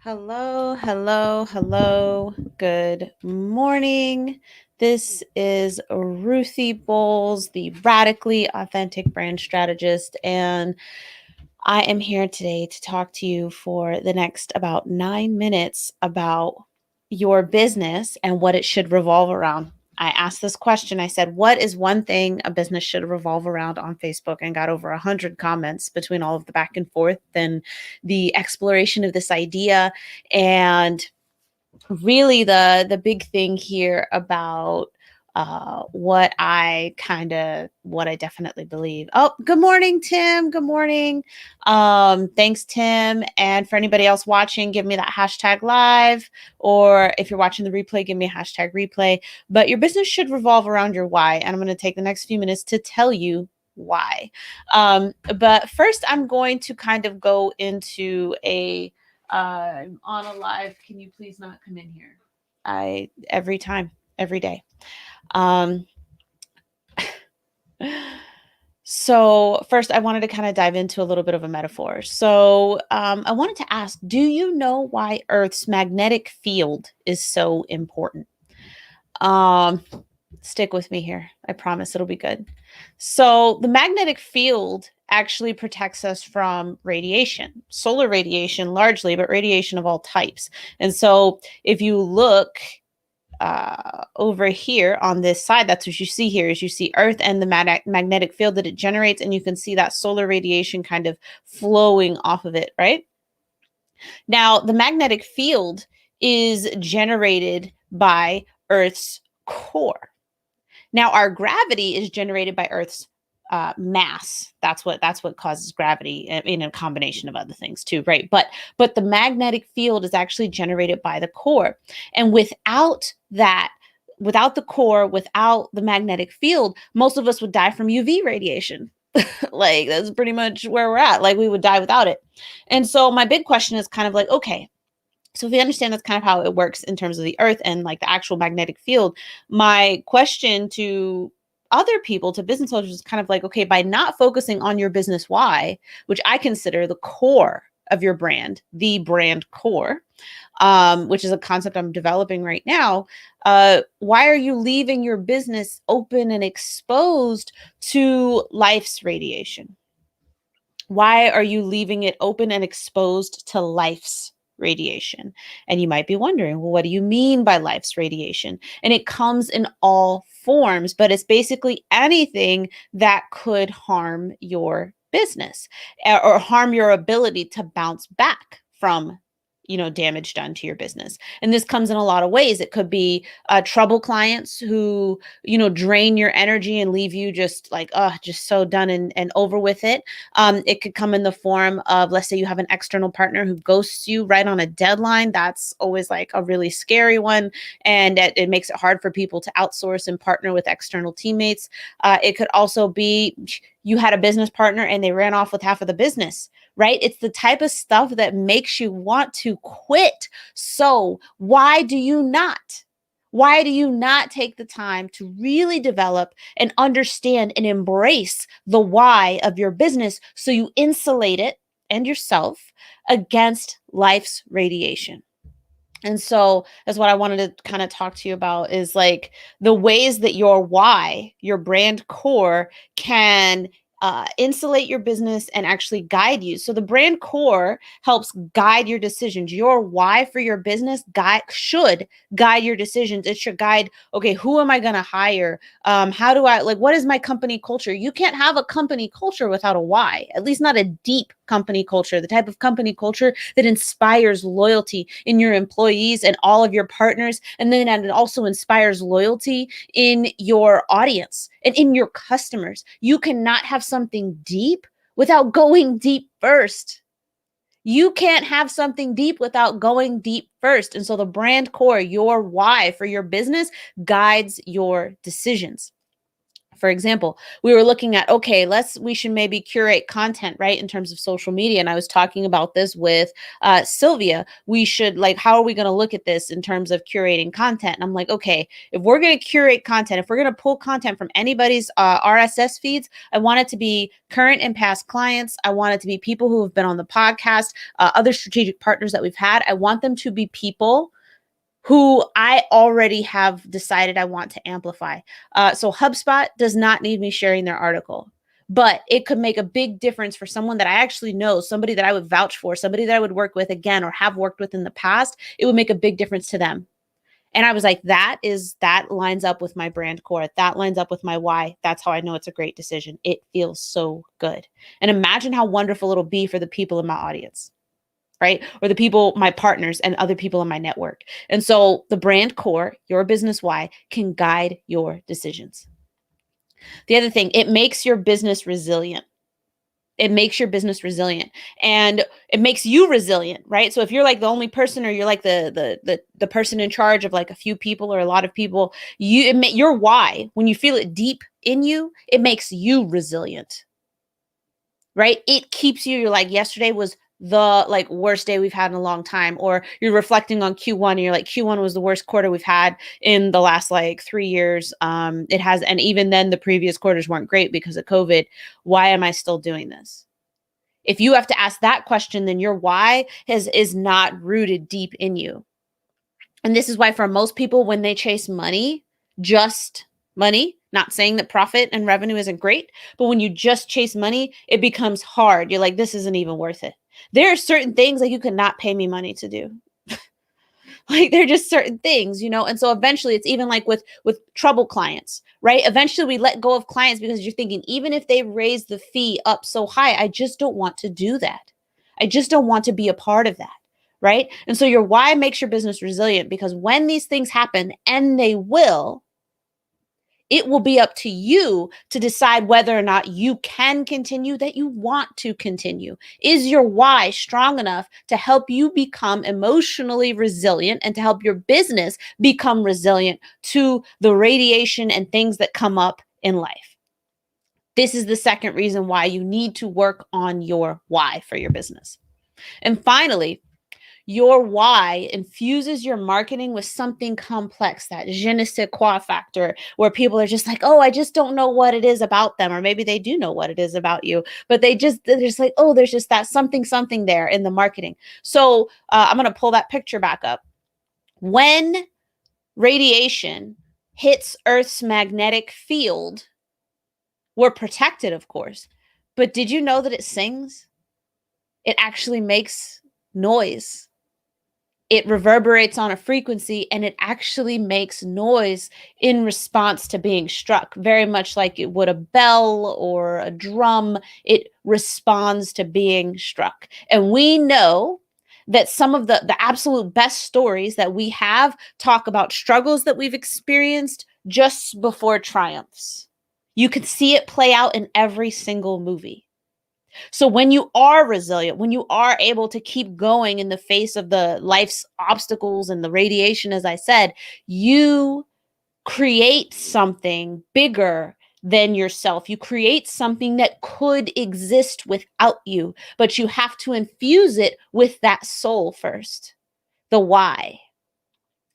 Hello, hello, hello. Good morning. This is Ruthie Bowles, the radically authentic brand strategist, and I am here today to talk to you for the next about 9 minutes about your business and what it should revolve around. I asked this question. I said, what is one thing a business should revolve around on Facebook? And got over 100 comments between all of the back and forth and the exploration of this idea. And really the big thing here about what I definitely believe. Oh, good morning, Tim. Good morning. Thanks, Tim. And for anybody else watching, give me that hashtag live, or if you're watching the replay, give me a hashtag replay. But your business should revolve around your why. And I'm going to take the next few minutes to tell you why. But first, I'm going to kind of go into I'm on a live. Can you please not come in here? Every time, every day. Um, so first, I wanted to kind of dive into a little bit of a metaphor. So I wanted to ask, do you know why Earth's magnetic field is so important? Um, Stick with me here. I promise it'll be good. So the magnetic field actually protects us from radiation, solar radiation largely, but radiation of all types. And so if you look over here on this side, that's what you see here is you see Earth and the magnetic field that it generates, and you can see that solar radiation kind of flowing off of it, right? Now, the magnetic field is generated by Earth's core. Now, our gravity is generated by Earth's mass. That's what causes gravity, in a combination of other things too, right? But the magnetic field is actually generated by the core, and without the core, without the magnetic field, most of us would die from UV radiation. Like that's pretty much where we're at. Like we would die without it. And so my big question is kind of like, okay, so if we understand that's kind of how it works in terms of the Earth and like the actual magnetic field, my question to other people, to business owners, is kind of like, okay, by not focusing on your business why, which I consider the core of your brand, the brand core, which is a concept I'm developing right now, why are you leaving your business open and exposed to life's radiation? Why are you leaving it open and exposed to life's radiation? And you might be wondering, well, what do you mean by life's radiation? And it comes in all forms, but it's basically anything that could harm your business or harm your ability to bounce back from damage done to your business. And this comes in a lot of ways. It could be trouble clients who drain your energy and leave you just like just so done and over with it. It could come in the form of, let's say you have an external partner who ghosts you right on a deadline. That's always like a really scary one, and it makes it hard for people to outsource and partner with external teammates. It could also be you had a business partner and they ran off with half of the business, right? It's the type of stuff that makes you want to quit. So why do you not? Why do you not take the time to really develop and understand and embrace the why of your business so you insulate it and yourself against life's radiation? And so that's what I wanted to kind of talk to you about, is like the ways that your why, your brand core, can insulate your business and actually guide you. So the brand core helps guide your decisions. Your why for your business should guide your decisions. It should guide, okay, who am I going to hire? How do I, like, what is my company culture? You can't have a company culture without a why, at least not a deep company culture, the type of company culture that inspires loyalty in your employees and all of your partners. And then it also inspires loyalty in your audience and in your customers. You cannot have something deep without going deep first. You can't have something deep without going deep first. And so the brand core, your why for your business, guides your decisions. For example, we were looking at, okay, we should maybe curate content, right? In terms of social media. And I was talking about this with Sylvia. We should how are we going to look at this in terms of curating content? And I'm like, okay, if we're going to curate content, if we're going to pull content from anybody's RSS feeds, I want it to be current and past clients. I want it to be people who have been on the podcast, other strategic partners that we've had. I want them to be people who I already have decided I want to amplify. So HubSpot does not need me sharing their article, but it could make a big difference for someone that I actually know, somebody that I would vouch for, somebody that I would work with again or have worked with in the past. It would make a big difference to them. And I was like, that lines up with my brand core. That lines up with my why. That's how I know it's a great decision. It feels so good. And imagine how wonderful it'll be for the people in my audience, right? Or the people, my partners and other people in my network. And so the brand core, your business why, can guide your decisions. The other thing, it makes your business resilient. It makes your business resilient, and it makes you resilient, right? So if you're like the only person, or you're like the person in charge of like a few people or a lot of people, your why, when you feel it deep in you, it makes you resilient, right? It keeps you, you're like, yesterday was the worst day we've had in a long time, or you're reflecting on Q1 and you're like, Q1 was the worst quarter we've had in the last 3 years. It has, and even then the previous quarters weren't great because of COVID. Why am I still doing this? If you have to ask that question, then your why is not rooted deep in you. And this is why for most people, when they chase money, just money, not saying that profit and revenue isn't great, but when you just chase money, it becomes hard. You're like, this isn't even worth it. There are certain things you could not pay me money to do. They're just certain things, and so eventually it's even with trouble clients, right? Eventually we let go of clients because you're thinking, even if they raise the fee up so high, I just don't want to do that. I just don't want to be a part of that, right? And so your why makes your business resilient, because when these things happen, and they will, it will be up to you to decide whether or not you can continue, that you want to continue. Is your why strong enough to help you become emotionally resilient and to help your business become resilient to the radiation and things that come up in life? This is the second reason why you need to work on your why for your business. And finally, your why infuses your marketing with something complex, that je ne sais quoi factor, where people are just like, oh, I just don't know what it is about them. Or maybe they do know what it is about you, but they're just like, oh, there's just that something there in the marketing. So I'm going to pull that picture back up. When radiation hits Earth's magnetic field, we're protected, of course. But did you know that it sings? It actually makes noise. It reverberates on a frequency, and it actually makes noise in response to being struck, very much like it would a bell or a drum. It responds to being struck. And we know that some of the absolute best stories that we have talk about struggles that we've experienced just before triumphs. You can see it play out in every single movie. So when you are resilient, when you are able to keep going in the face of the life's obstacles and the radiation, as I said, you create something bigger than yourself. You create something that could exist without you, but you have to infuse it with that soul first, the why.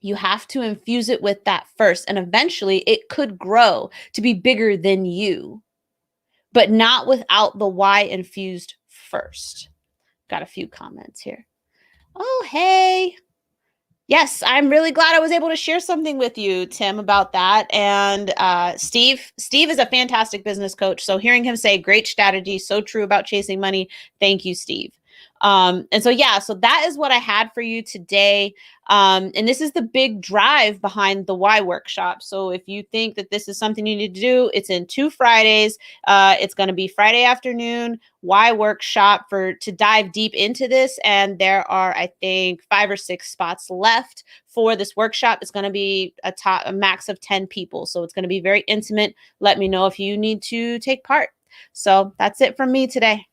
You have to infuse it with that first, and eventually it could grow to be bigger than you, but not without the why infused first. Got a few comments here. Oh, hey. Yes, I'm really glad I was able to share something with you, Tim, about that. And Steve is a fantastic business coach. So hearing him say great strategy, so true about chasing money. Thank you, Steve. And so, yeah, so that is what I had for you today. And this is the big drive behind the why workshop. So if you think that this is something you need to do, it's in 2 Fridays. It's going to be Friday afternoon, why workshop to dive deep into this. And there are, I think, 5 or 6 spots left for this workshop. It's going to be a max of 10 people. So it's going to be very intimate. Let me know if you need to take part. So that's it from me today.